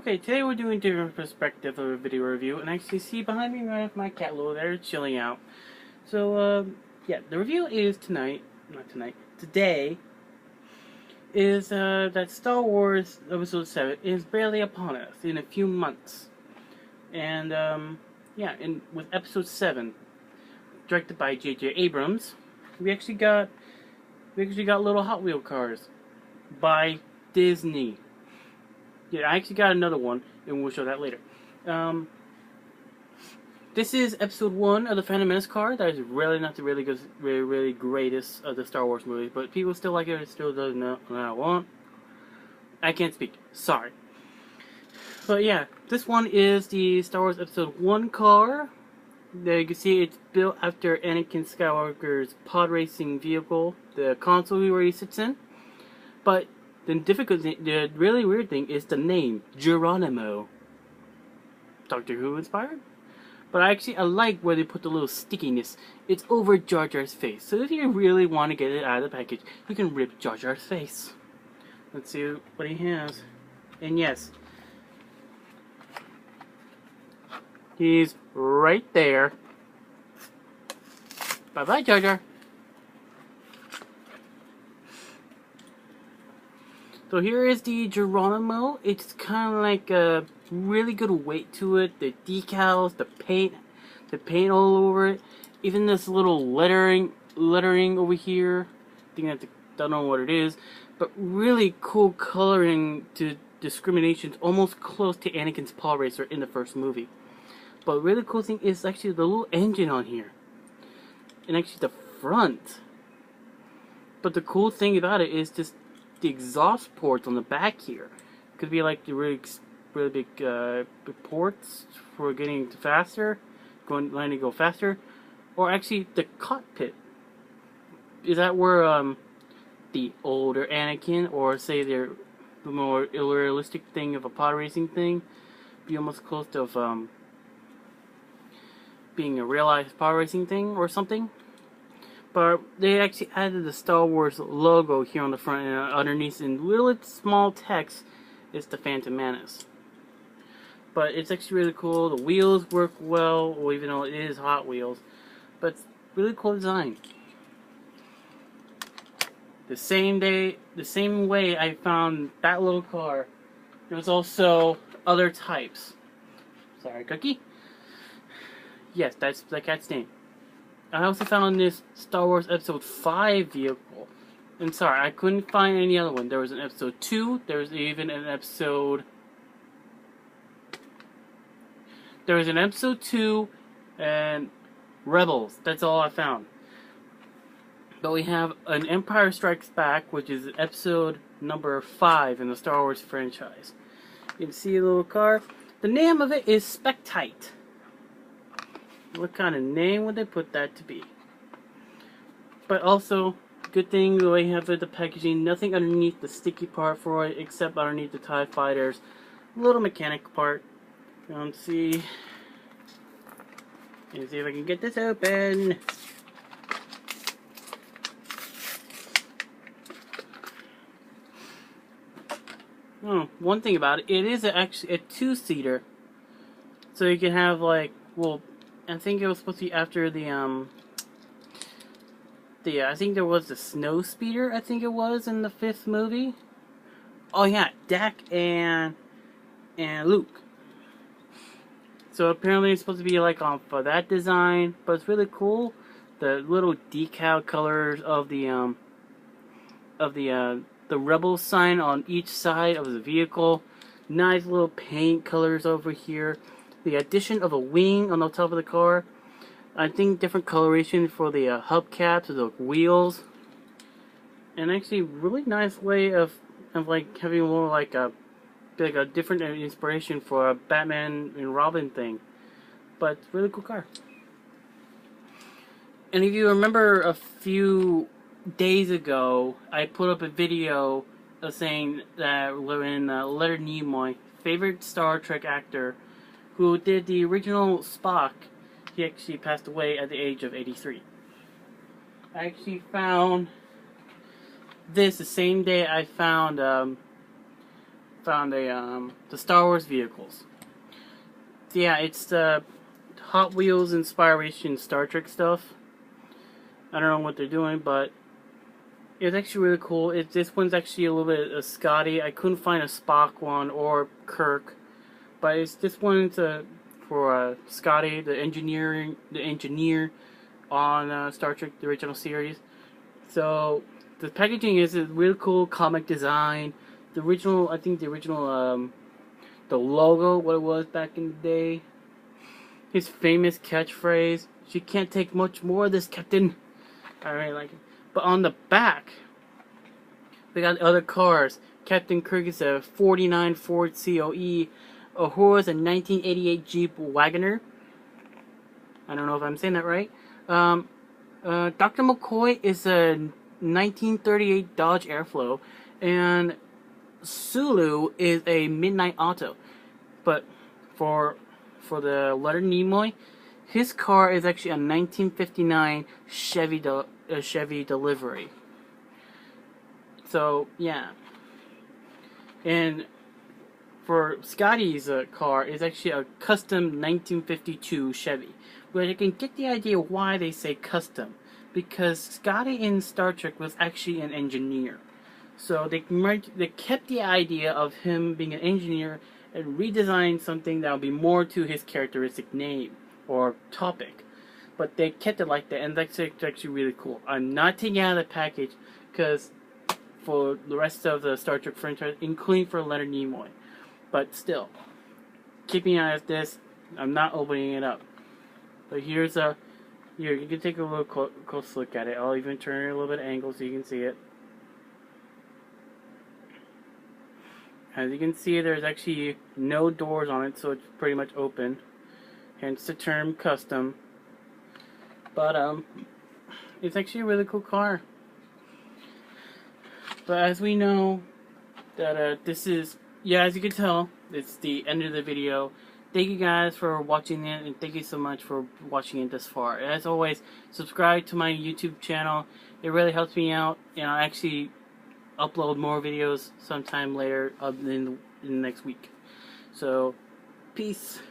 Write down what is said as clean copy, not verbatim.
Okay, today we're doing a different perspective of a video review, and actually see behind me I have my cat Lulu there chilling out. So, yeah, the review is today, is that Star Wars Episode 7 is barely upon us in a few months. And, yeah, and with Episode 7, directed by J.J. Abrams, we actually got little Hot Wheel cars by Disney. Yeah, I actually got another one, and we'll show that later. This is episode 1 of the Phantom Menace car. That is really not the really greatest of the Star Wars movies, but people still like it. It still doesn't know what I want. I can't speak. Sorry. But yeah, this one is the Star Wars Episode 1 car. There you can see it's built after Anakin Skywalker's pod racing vehicle, the console where he sits in. But the really weird thing is the name, Geronimo. Doctor Who inspired? But I like where they put the little stickiness. It's over Jar Jar's face. So if you really want to get it out of the package, you can rip Jar Jar's face. Let's see what he has. And yes, he's right there. Bye-bye, Jar Jar. So here is the Geronimo. It's kind of like a really good weight to it. The decals, the paint all over it. Even this little lettering over here. Don't know what it is, but really cool coloring to discriminations, almost close to Anakin's Paw Racer in the first movie. But really cool thing is actually the little engine on here, and actually the front. But the cool thing about it is just the exhaust ports on the back here. Could be like the really big ports for getting faster, letting it go faster, or actually the cockpit. Is that where the older Anakin, or say the more realistic thing of a pod racing thing, be almost close to being a realized pod racing thing or something? But they actually added the Star Wars logo here on the front, and underneath in little small text is the Phantom Menace. But it's actually really cool. The wheels work well, or even though it is Hot Wheels, but it's really cool design. The same way I found that little car, there was also other types. Sorry, Cookie. Yes, that's the cat's name. I also found this Star Wars Episode 5 vehicle. And sorry, I couldn't find any other one. There was an Episode 2. There was even an Episode... There was an Episode 2 and Rebels. That's all I found. But we have an Empire Strikes Back, which is episode number 5 in the Star Wars franchise. You can see a little car. The name of it is Spectite. What kind of name would they put that to be? But also, good thing the way you have the packaging, nothing underneath the sticky part for it, except underneath the TIE Fighter's little mechanic part. Let's see. Let's see if I can get this open. Oh, one thing about it, it is actually a 2-seater. So you can have like, well, I think it was supposed to be after I think there was the snow speeder, I think it was, in the 5th movie. Oh yeah, Dak and Luke. So apparently it's supposed to be like for that design, but it's really cool. The little decal colors of the Rebel sign on each side of the vehicle. Nice little paint colors over here. The addition of a wing on the top of the car. I think different coloration for the hubcaps or the wheels. And actually really nice way of like having more like a different inspiration for a Batman and Robin thing. But really cool car. And if you remember a few days ago, I put up a video of saying that when Leonard Nimoy, favorite Star Trek actor, who did the original Spock, he actually passed away at the age of 83. I actually found this the same day I found found the Star Wars vehicles. So yeah, it's the Hot Wheels inspiration Star Trek stuff. I don't know what they're doing, but it's actually really cool. This one's actually a little bit of Scotty. I couldn't find a Spock one or Kirk, but this one's for Scotty, the engineer on Star Trek, the original series. So the packaging is a really cool comic design. The original, I think the original, the logo, what it was back in the day. His famous catchphrase, "You can't take much more of this, Captain." I really like it. But on the back, we got other cars. Captain Kirk is a 49 Ford COE. Uhura is a 1988 Jeep Wagoner. I don't know if I'm saying that right. Dr. McCoy is a 1938 Dodge Airflow. And Sulu is a Midnight Auto. But for the Leonard Nimoy, his car is actually a 1959 Chevy Delivery. So yeah, and for Scotty's car is actually a custom 1952 Chevy. But you can get the idea why they say custom, because Scotty in Star Trek was actually an engineer. So they kept the idea of him being an engineer and redesigned something that would be more to his characteristic name or topic. But they kept it like that, and that's actually really cool. I'm not taking out of the package because for the rest of the Star Trek franchise, including for Leonard Nimoy. But still, keeping an eye at this, I'm not opening it up. But here you can take a little close look at it. I'll even turn it a little bit angle so you can see it. As you can see, there's actually no doors on it, so it's pretty much open. Hence the term custom. But it's actually a really cool car. But as we know, that this is, yeah, as you can tell, it's the end of the video. Thank you guys for watching it, and thank you so much for watching it this far. And as always, subscribe to my YouTube channel. It really helps me out, and I'll actually upload more videos sometime later in the next week. So, peace.